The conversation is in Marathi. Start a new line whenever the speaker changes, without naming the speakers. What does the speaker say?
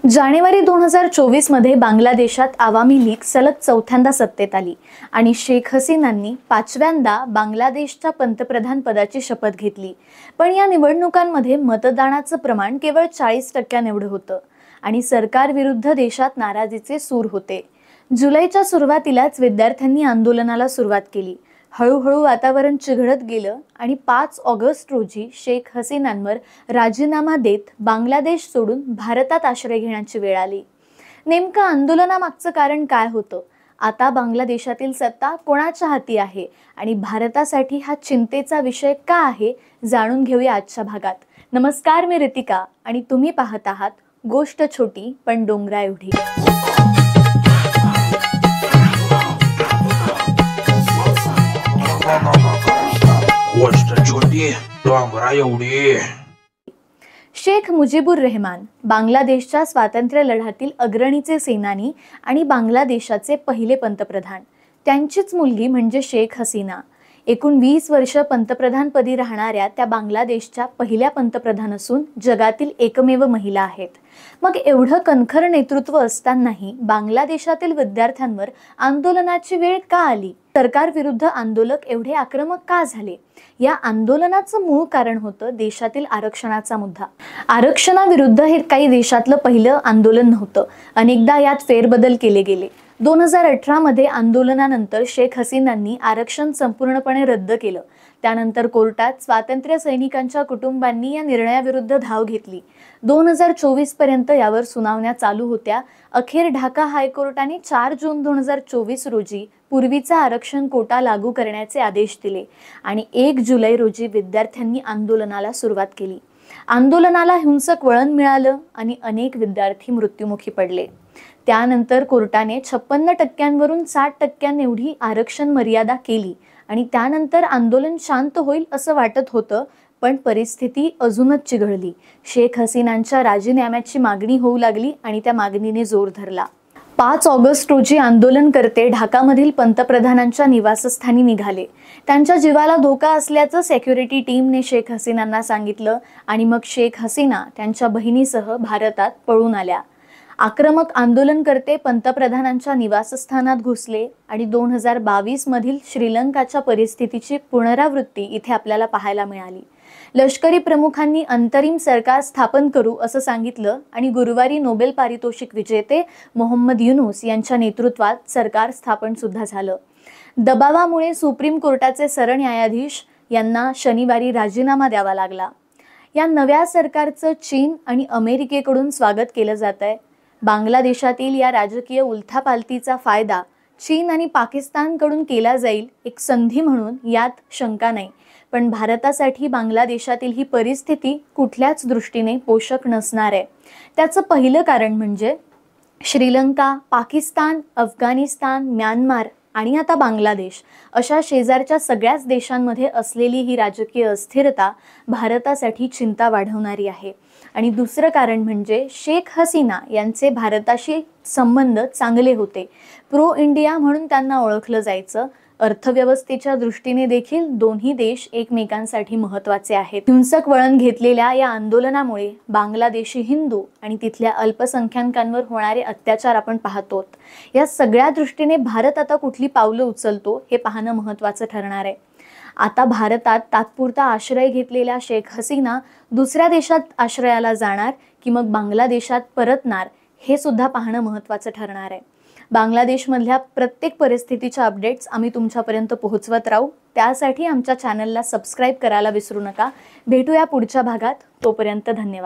जानेवारी 2024 मध्ये बांगलादेशात आवामी लीग सलग चौथ्यांदा सत्तेत आली आणि शेख हसीनांनी पाचव्यांदा बांगलादेशच्या पंतप्रधान पदाची शपथ घेतली। पण या निवडणुकांमध्ये मतदानाचं प्रमाण केवळ 40% एवढं होतं आणि सरकार विरुद्ध देशात नाराजीचे सूर होते। जुलैच्या सुरुवातीलाच विद्यार्थ्यांनी आंदोलनाला सुरुवात केली। हळूहळू वातावरण चिघळत गेलं आणि 5 ऑगस्ट रोजी शेख हसीनांवर राजीनामा देत बांगलादेश सोडून भारतात आश्रय घेण्याची वेळ आली। नेमकं आंदोलनामागचं कारण काय होतं? आता बांगलादेशातील सत्ता कोणाच्या हाती आहे आणि भारतासाठी हा चिंतेचा विषय का आहे, जाणून घेऊया आजच्या भागात। नमस्कार, मी रितिका आणि तुम्ही पाहत आहात गोष्ट छोटी पण डोंगरा एवढी।
गोष्ट छोटी डोंगरा एवढी।
शेख मुजीबुर रहमान बांगलादेशच्या स्वातंत्र्य लढ्यातील अग्रणीचे सेनानी आणि बांगलादेशाचे पहिले पंतप्रधान। त्यांचीच मुलगी म्हणजे शेख हसीना। एकूण 20 वर्ष पंतप्रधानपदी राहणाऱ्या त्या बांगलादेशच्या पहिल्या पंतप्रधान असून जगातील एकमेव महिला आहेत। मग एवढं कणखर नेतृत्व असतानाही बांगलादेशातील विद्यार्थ्यांवर आंदोलनाची वेळ का आली? सरकार विरुद्ध आंदोलक एवढे आक्रमक का झाले? या आंदोलनाचं मूळ कारण होतं देशातील आरक्षणाचा मुद्दा। आरक्षणाविरुद्ध हे काही देशातलं पहिलं आंदोलन नव्हतं। अनेकदा यात फेरबदल केले गेले। 2018 मध्ये आंदोलनानंतर शेख हसीनांनी आरक्षण संपूर्णपणे रद्द केलं। त्यानंतर कोर्टात स्वातंत्र्य सैनिकांच्या कुटुंबांनी या निर्णयाविरुद्ध धाव घेतली। 2024 पर्यंत यावर सुनावण्या चालू होत्या। अखेर ढाका हायकोर्टाने 4 जून 2024 रोजी पूर्वीचा आरक्षण कोटा लागू करण्याचे आदेश दिले आणि 1 जुलै रोजी विद्यार्थ्यांनी आंदोलनाला सुरुवात केली। आंदोलनाला हिंसक वळण मिळालं आणि अनेक विद्यार्थी मृत्युमुखी पडले। त्यानंतर कोर्टाने 56% वरून 60% एवढी आरक्षण मर्यादा केली आणि त्यानंतर आंदोलन शांत होईल असं वाटत होतं, पण परिस्थिती अजूनच चिघळली। शेख हसीनांच्या राजीनाम्याची मागणी होऊ लागली आणि त्या मागणीने जोर धरला। 5 ऑगस्ट रोजी आंदोलनकर्ते ढाकामधील पंतप्रधानांच्या निवासस्थानी निघाले। त्यांच्या जीवाला धोका असल्याचं सिक्युरिटी टीमने शेख हसीनांना सांगितलं आणि मग शेख हसीना त्यांच्या बहिणीसह भारतात पळून आल्या। आक्रमक आंदोलनकर्ते पंतप्रधानांच्या निवासस्थानात घुसले आणि 2022 मधील श्रीलंकाच्या परिस्थितीची पुनरावृत्ती इथे आपल्याला पाहायला मिळाली। लष्करी प्रमुखांनी अंतरिम सरकार स्थापन करू असं सांगितलं आणि गुरुवारी नोबेल पारितोषिक विजेते मोहम्मद युनूस यांच्या नेतृत्वात सरकार स्थापन सुद्धा झालं। दबावामुळे सुप्रीम कोर्टाचे सरन्यायाधीश यांना शनिवारी राजीनामा द्यावा लागला। या नव्या सरकारचं चीन आणि अमेरिकेकडून स्वागत केलं जातंय। बांगलादेशातील या राजकीय उलथापालथीचा फायदा चीन आणि पाकिस्तानकडून केला जाईल एक संधी म्हणून, यात शंका नाही। पण भारतासाठी बांगलादेशातील ही परिस्थिती कुठल्याच दृष्टीने पोषक नसणार आहे। त्याचं पहिलं कारण म्हणजे श्रीलंका, पाकिस्तान, अफगाणिस्तान, म्यानमार आणि आता बांगलादेश अशा शेजारच्या सगळ्याच देशांमध्ये असलेली ही राजकीय अस्थिरता भारतासाठी चिंता वाढवणारी आहे। आणि दुसरं कारण म्हणजे शेख हसीना यांचे भारताशी संबंध चांगले होते। प्रो इंडिया म्हणून त्यांना ओळखलं जायचं। अर्थव्यवस्थेच्या दृष्टीने देखील दोन्ही देश एकमेकांसाठी महत्त्वाचे आहेत। हिंसक वळण घेतलेल्या या आंदोलनामुळे बांगलादेशी हिंदू आणि तिथल्या अल्पसंख्याकांवर होणारे अत्याचार आपण पाहतो। या सगळ्या दृष्टीने भारत आता कुठली पावलं उचलतो हे पाहणं महत्त्वाचं ठरणार आहे। आता भारतात तात्पुरता आश्रय घेतलेल्या शेख हसीना दुसऱ्या देशात आश्रयाला जाणार की मग बांगलादेशात परतणार हे सुद्धा पाहणं महत्त्वाचं ठरणार आहे। बांगलादेशमधल्या प्रत्येक परिस्थितीच्या अपडेट्स आम्ही तुमच्यापर्यंत पोहोचवत राहू। त्यासाठी आमच्या चॅनलला सबस्क्राईब करायला विसरू नका। भेटूया पुढच्या भागात। तोपर्यंत धन्यवाद।